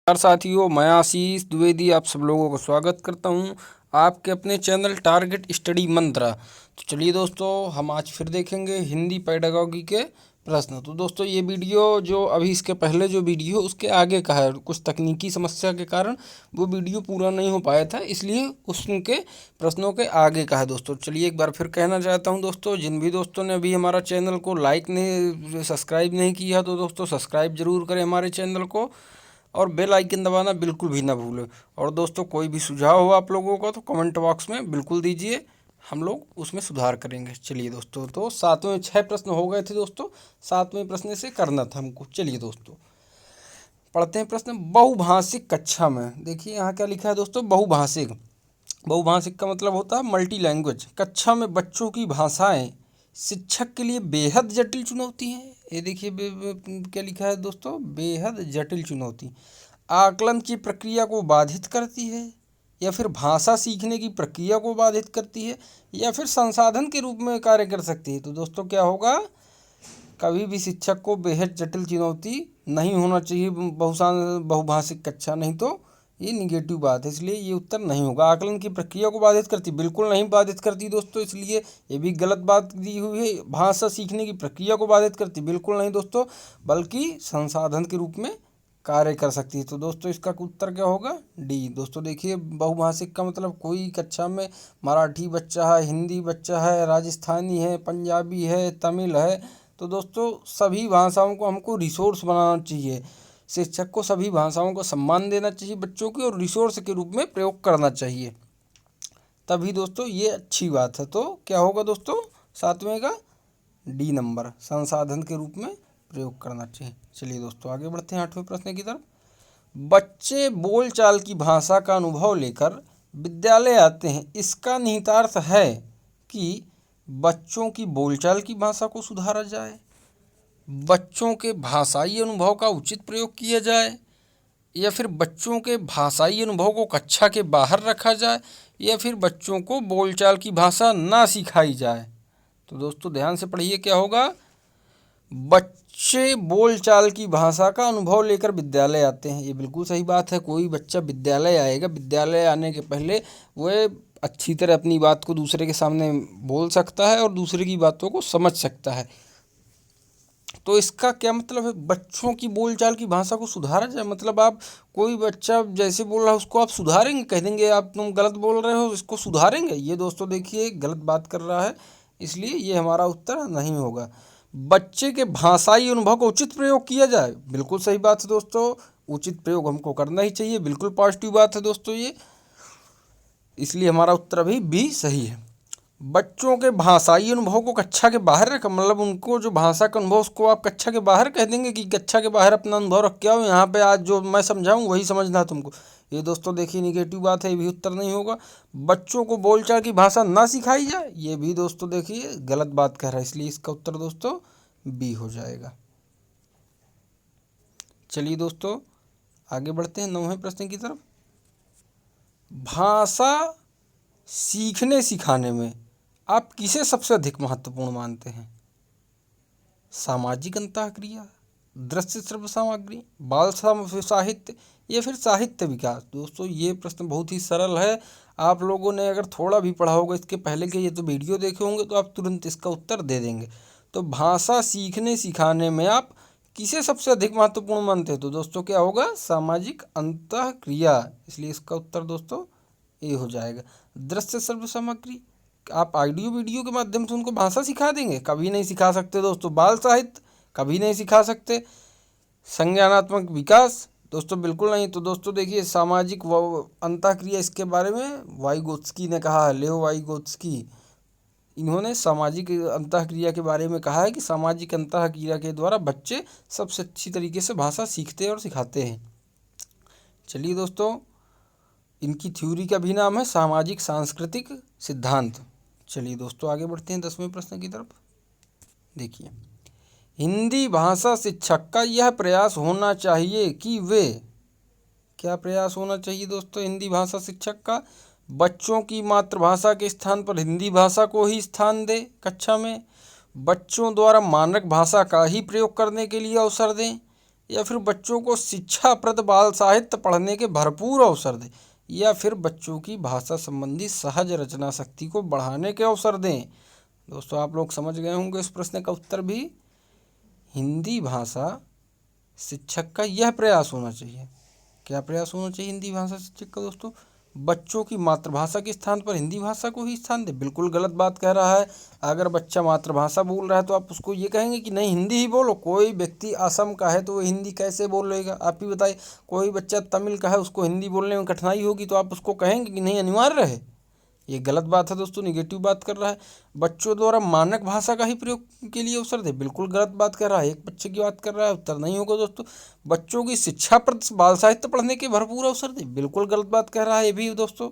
नमस्कार साथियों, मैं आशीष द्विवेदी आप सब लोगों को स्वागत करता हूं आपके अपने चैनल टारगेट स्टडी मंत्रा। तो चलिए दोस्तों, हम आज फिर देखेंगे हिंदी पेडागॉजी के प्रश्न। तो दोस्तों, ये वीडियो जो अभी इसके पहले जो वीडियो उसके आगे का है, कुछ तकनीकी समस्या के कारण वो वीडियो पूरा नहीं हो पाया था, इसलिए उसके प्रश्नों के आगे का है। दोस्तों चलिए, एक बार फिर कहना चाहता हूँ दोस्तों, जिन भी दोस्तों ने अभी हमारा चैनल को लाइक नहीं, सब्सक्राइब नहीं किया तो दोस्तों सब्सक्राइब जरूर करें हमारे चैनल को, और बेल आइकन दबाना बिल्कुल भी ना भूलें। और दोस्तों, कोई भी सुझाव हो आप लोगों का तो कमेंट बॉक्स में बिल्कुल दीजिए, हम लोग उसमें सुधार करेंगे। चलिए दोस्तों, तो सातवें 6 प्रश्न हो गए थे दोस्तों, सातवें प्रश्न से करना था हमको। चलिए दोस्तों, पढ़ते हैं प्रश्न। बहुभाषिक कक्षा में, देखिए यहाँ क्या लिखा है दोस्तों, बहुभाषिक। बहुभाषिक का मतलब होता है मल्टी लैंग्वेज। कक्षा में बच्चों की भाषाएं शिक्षक के लिए बेहद जटिल चुनौती है। ये देखिए क्या लिखा है दोस्तों, बेहद जटिल चुनौती। आकलन की प्रक्रिया को बाधित करती है, या फिर भाषा सीखने की प्रक्रिया को बाधित करती है, या फिर संसाधन के रूप में कार्य कर सकती है। तो दोस्तों क्या होगा, कभी भी शिक्षक को बेहद जटिल चुनौती नहीं होना चाहिए बहुभाषिक कक्षा, नहीं तो ये निगेटिव बात है, इसलिए ये उत्तर नहीं होगा। आकलन की प्रक्रिया को बाधित करती, बिल्कुल नहीं बाधित करती दोस्तों, इसलिए ये भी गलत बात दी हुई है। भाषा सीखने की प्रक्रिया को बाधित करती, बिल्कुल नहीं दोस्तों, बल्कि संसाधन के रूप में कार्य कर सकती है। तो दोस्तों इसका उत्तर क्या होगा, डी। दोस्तों देखिए, बहुभाषिक का मतलब कोई कक्षा में मराठी बच्चा है, हिंदी बच्चा है, राजस्थानी है, पंजाबी है, तमिल है, तो दोस्तों सभी भाषाओं को हमको रिसोर्स बनाना चाहिए। शिक्षक को सभी भाषाओं को सम्मान देना चाहिए बच्चों की, और रिसोर्स के रूप में प्रयोग करना चाहिए, तभी दोस्तों ये अच्छी बात है। तो क्या होगा दोस्तों, सातवें का डी नंबर, संसाधन के रूप में प्रयोग करना चाहिए। चलिए दोस्तों, आगे बढ़ते हैं आठवें प्रश्न की तरफ। बच्चे बोलचाल की भाषा का अनुभव लेकर विद्यालय आते हैं, इसका निहितार्थ है कि बच्चों की बोलचाल की भाषा को सुधारा जाए, बच्चों के भाषाई अनुभव का उचित प्रयोग किया जाए, या फिर बच्चों के भाषाई अनुभव को कक्षा के बाहर रखा जाए, या फिर बच्चों को बोलचाल की भाषा ना सिखाई जाए। तो दोस्तों ध्यान से पढ़िए, क्या होगा, बच्चे बोलचाल की भाषा का अनुभव लेकर विद्यालय आते हैं, ये बिल्कुल सही बात है। कोई बच्चा विद्यालय आएगा, विद्यालय आने के पहले वह अच्छी तरह अपनी बात को दूसरे के सामने बोल सकता है और दूसरे की बातों को समझ सकता है। तो इसका क्या मतलब है, बच्चों की बोलचाल की भाषा को सुधारा जाए, मतलब आप कोई बच्चा जैसे बोल रहा है उसको आप सुधारेंगे, कह देंगे आप तुम गलत बोल रहे हो, इसको सुधारेंगे, ये दोस्तों देखिए गलत बात कर रहा है, इसलिए ये हमारा उत्तर नहीं होगा। बच्चे के भाषाई अनुभव का उचित प्रयोग किया जाए, बिल्कुल सही बात है दोस्तों, उचित प्रयोग हमको करना ही चाहिए, बिल्कुल पॉजिटिव बात है दोस्तों ये, इसलिए हमारा उत्तर अभी बी सही है। बच्चों के भाषाई अनुभव को कक्षा के बाहर रख, मतलब उनको जो भाषा का अनुभव उसको आप कक्षा के बाहर कह देंगे कि कक्षा के बाहर अपना अनुभव रख के आओ, यहाँ पे आज जो मैं समझाऊँ वही समझना है तुमको। ये दोस्तों देखिए निगेटिव बात है, ये भी उत्तर नहीं होगा। बच्चों को बोलचाल की भाषा ना सिखाई जाए, ये भी दोस्तों देखिए गलत बात कह रहा है, इसलिए इसका उत्तर दोस्तों बी हो जाएगा। चलिए दोस्तों, आगे बढ़ते हैं नौवें प्रश्न की तरफ। भाषा सीखने सिखाने में आप किसे सबसे अधिक महत्वपूर्ण मानते हैं, सामाजिक अंतःक्रिया, दृश्य श्रव्य सामग्री, बाल साहित्य, या फिर साहित्य विकास। दोस्तों ये प्रश्न बहुत ही सरल है, आप लोगों ने अगर थोड़ा भी पढ़ा होगा इसके पहले के ये तो वीडियो देखे होंगे तो आप तुरंत इसका उत्तर दे देंगे। तो भाषा सीखने सिखाने में आप किसे सबसे अधिक महत्वपूर्ण मानते हैं, तो दोस्तों क्या होगा, सामाजिक अंतःक्रिया, इसलिए इसका उत्तर दोस्तों ये हो जाएगा। दृश्य श्रव्य सामग्री, आप ऑडियो वीडियो के माध्यम से उनको भाषा सिखा देंगे, कभी नहीं सिखा सकते दोस्तों। बाल साहित्य, कभी नहीं सिखा सकते। संज्ञानात्मक विकास, दोस्तों बिल्कुल नहीं। तो दोस्तों देखिए, सामाजिक अंतःक्रिया, इसके बारे में वाइगोत्स्की ने कहा है, लेओ वाइगोत्स्की, इन्होंने सामाजिक अंतःक्रिया के बारे में कहा है कि सामाजिक अंतःक्रिया के द्वारा बच्चे सबसे अच्छी तरीके से भाषा सीखते हैं और सिखाते हैं। चलिए दोस्तों, इनकी थ्योरी का भी नाम है सामाजिक सांस्कृतिक सिद्धांत। चलिए दोस्तों, आगे बढ़ते हैं 10वें प्रश्न की तरफ। देखिए, हिंदी भाषा शिक्षक का यह प्रयास होना चाहिए कि वे, क्या प्रयास होना चाहिए दोस्तों हिंदी भाषा शिक्षक का, बच्चों की मातृभाषा के स्थान पर हिंदी भाषा को ही स्थान दे कक्षा में, बच्चों द्वारा मानक भाषा का ही प्रयोग करने के लिए अवसर दें, या फिर बच्चों को शिक्षाप्रद बाल साहित्य पढ़ने के भरपूर अवसर दें, या फिर बच्चों की भाषा संबंधी सहज रचना शक्ति को बढ़ाने के अवसर दें। दोस्तों आप लोग समझ गए होंगे इस प्रश्न का उत्तर भी हिंदी भाषा शिक्षक का यह प्रयास होना चाहिए। क्या प्रयास होना चाहिए हिंदी भाषा शिक्षक का दोस्तों? बच्चों की मातृभाषा के स्थान पर हिंदी भाषा को ही स्थान दे। बिल्कुल गलत बात कह रहा है। अगर बच्चा मातृभाषा बोल रहा है तो आप उसको ये कहेंगे कि नहीं हिंदी ही बोलो। कोई व्यक्ति असम का है तो वो हिंदी कैसे बोल लेगा? आप ही बताइए। कोई बच्चा तमिल का है, उसको हिंदी बोलने में कठिनाई होगी तो आप उसको कहेंगे कि नहीं अनिवार्य है? ये गलत बात है दोस्तों, निगेटिव बात कर रहा है। बच्चों द्वारा मानक भाषा का ही प्रयोग के लिए अवसर दे। बिल्कुल गलत बात कर रहा है। एक बच्चे की बात कर रहा है, उत्तर नहीं होगा दोस्तों। बच्चों की शिक्षा पर बाल साहित्य पढ़ने के भरपूर अवसर दे। बिल्कुल गलत बात कह रहा है ये भी दोस्तों।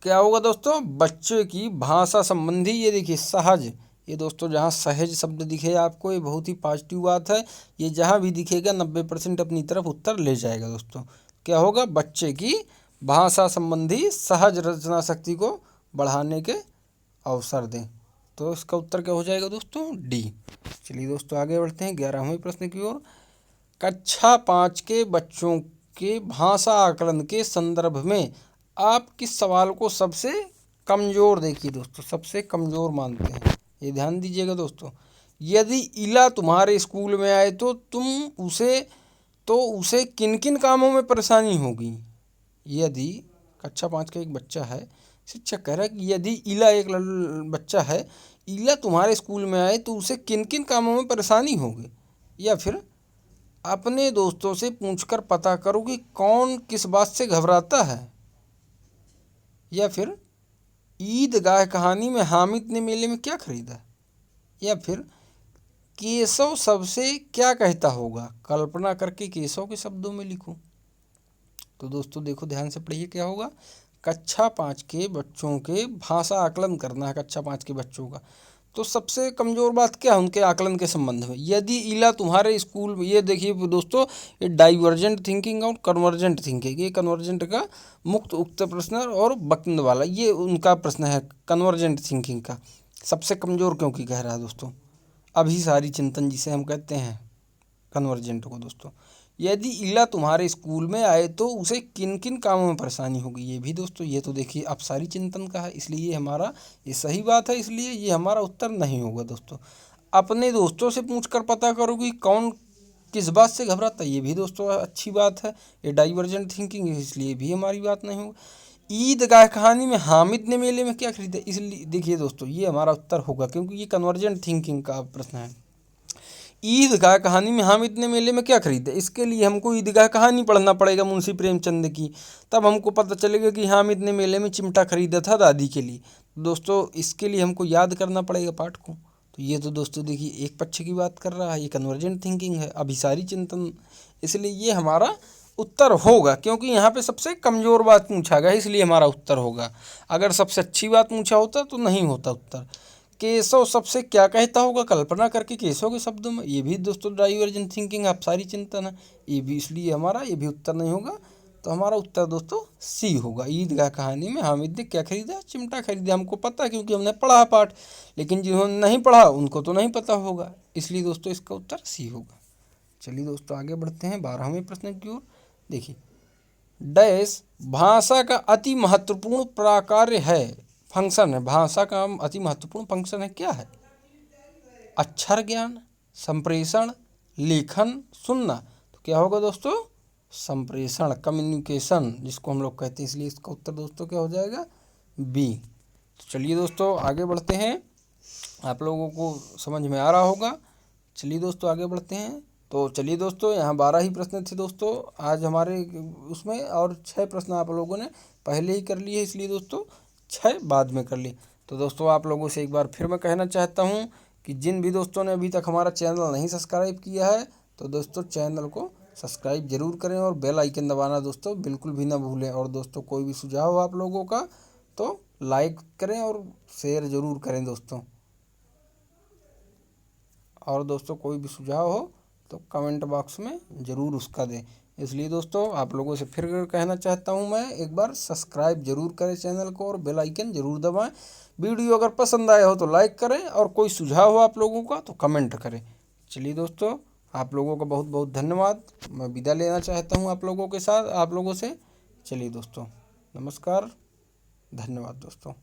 क्या होगा दोस्तों? बच्चे की भाषा संबंधी, ये देखिए सहज, ये दोस्तों जहाँ सहज शब्द दिखे आपको ये बहुत ही पॉजिटिव बात है। ये जहाँ भी दिखेगा 90% अपनी तरफ उत्तर ले जाएगा दोस्तों। क्या होगा? बच्चे की भाषा संबंधी सहज रचना शक्ति को बढ़ाने के अवसर दें। तो इसका उत्तर क्या हो जाएगा दोस्तों? डी। चलिए दोस्तों आगे बढ़ते हैं 11वें प्रश्न की ओर। कक्षा 5 के बच्चों के भाषा आकलन के संदर्भ में आप किस सवाल को सबसे कमज़ोर, देखिए दोस्तों, सबसे कमज़ोर मानते हैं? ये ध्यान दीजिएगा दोस्तों। यदि इला तुम्हारे स्कूल में आए तो उसे किन किन कामों में परेशानी होगी? यदि कक्षा 5 का एक बच्चा है, शिक्षक कह रहा है कि यदि इला एक बच्चा है, इला तुम्हारे स्कूल में आए तो उसे किन किन कामों में परेशानी होगी? या फिर अपने दोस्तों से पूछकर पता करो कि कौन किस बात से घबराता है। या फिर ईदगाह कहानी में हामिद ने मेले में क्या खरीदा? या फिर केशव सबसे क्या कहता होगा? कल्पना करके केशव के शब्दों में लिखो। तो दोस्तों देखो ध्यान से पढ़िए क्या होगा। कक्षा 5 के बच्चों के भाषा आकलन करना है, कक्षा 5 के बच्चों का। तो सबसे कमज़ोर बात क्या है उनके आकलन के संबंध में? यदि इला तुम्हारे स्कूल में, ये देखिए दोस्तों, ये डाइवर्जेंट थिंकिंग और कन्वर्जेंट थिंकिंग, ये कन्वर्जेंट का मुक्त उक्त प्रश्न और बकंद वाला ये उनका प्रश्न है कन्वर्जेंट थिंकिंग का। सबसे कमज़ोर क्योंकि कह रहा है दोस्तों? अभिसारी चिंतन जिसे हम कहते हैं कन्वर्जेंट को दोस्तों। यदि इला तुम्हारे स्कूल में आए तो उसे किन किन कामों में परेशानी होगी? ये भी दोस्तों, ये तो देखिए अपसारी चिंतन का है, इसलिए ये हमारा, ये सही बात है, इसलिए ये हमारा उत्तर नहीं होगा दोस्तों। अपने दोस्तों से पूछकर पता करो कि कौन किस बात से घबराता है, ये भी दोस्तों अच्छी बात है। ये डाइवर्जेंट थिंकिंग है, इसलिए भी हमारी बात नहीं होगी। ईदगाह कहानी में हामिद ने मेले में क्या खरीदा? इसलिए देखिए दोस्तों ये हमारा उत्तर होगा क्योंकि ये कन्वर्जेंट थिंकिंग का प्रश्न है। ईदगाह कहानी में हामिद ने मेले में क्या खरीदा? इसके लिए हमको ईदगाह कहानी पढ़ना पड़ेगा मुंशी प्रेमचंद की, तब हमको पता चलेगा कि हामिद ने मेले में चिमटा खरीदा था दादी के लिए। दोस्तों इसके लिए हमको याद करना पड़ेगा पाठ को। तो ये तो दोस्तों देखिए एक पक्ष की बात कर रहा है, ये कन्वर्जेंट थिंकिंग है, अभिसारी चिंतन, इसलिए ये हमारा उत्तर होगा क्योंकि यहाँ पे सबसे कमज़ोर बात पूछा गया इसलिए हमारा उत्तर होगा। अगर सबसे अच्छी बात पूछा होता तो नहीं होता उत्तर। केशव सबसे क्या कहता होगा? कल्पना करके केशव के शब्दों में, ये भी दोस्तों डाइवर्जेंट थिंकिंग अपसारी चिंतन है, ये भी, इसलिए हमारा ये भी उत्तर नहीं होगा। तो हमारा उत्तर दोस्तों सी होगा। ईदगाह कहानी में हामिद ने क्या खरीदा? चिमटा खरीदा। हमको पता क्योंकि हमने पढ़ा पाठ, लेकिन जिन्होंने नहीं पढ़ा उनको तो नहीं पता होगा, इसलिए दोस्तों इसका उत्तर सी होगा। चलिए दोस्तों आगे बढ़ते हैं 12वें प्रश्न की ओर। देखिए, डैश भाषा का अति महत्वपूर्ण प्रकार्य है, फंक्शन है, भाषा का अति महत्वपूर्ण फंक्शन है, क्या है? अक्षर ज्ञान, संप्रेषण, लेखन, सुनना। तो क्या होगा दोस्तों? संप्रेषण, कम्युनिकेशन जिसको हम लोग कहते हैं, इसलिए इसका उत्तर दोस्तों क्या हो जाएगा? बी। तो चलिए दोस्तों आगे बढ़ते हैं, आप लोगों को समझ में आ रहा होगा। चलिए दोस्तों आगे बढ़ते हैं। तो चलिए दोस्तों यहाँ 12 ही प्रश्न थे दोस्तों आज हमारे उसमें, और 6 प्रश्न आप लोगों ने पहले ही कर लिए, इसलिए दोस्तों 6 बाद में कर लिए। तो दोस्तों आप लोगों से एक बार फिर मैं कहना चाहता हूँ कि जिन भी दोस्तों ने अभी तक हमारा चैनल नहीं सब्सक्राइब किया है तो दोस्तों चैनल को सब्सक्राइब जरूर करें और बेल आइकन दबाना दोस्तों बिल्कुल भी ना भूलें। और दोस्तों कोई भी सुझाव हो आप लोगों का तो लाइक करें और शेयर ज़रूर करें दोस्तों। और दोस्तों कोई भी सुझाव हो तो कमेंट बॉक्स में ज़रूर उसका दें। इसलिए दोस्तों आप लोगों से फिर कहना चाहता हूं मैं एक बार सब्सक्राइब जरूर करें चैनल को और बेल आइकन जरूर दबाएं। वीडियो अगर पसंद आया हो तो लाइक करें और कोई सुझाव हो आप लोगों का तो कमेंट करें। चलिए दोस्तों आप लोगों का बहुत बहुत धन्यवाद। मैं विदा लेना चाहता हूँ आप लोगों से। चलिए दोस्तों, नमस्कार, धन्यवाद दोस्तों।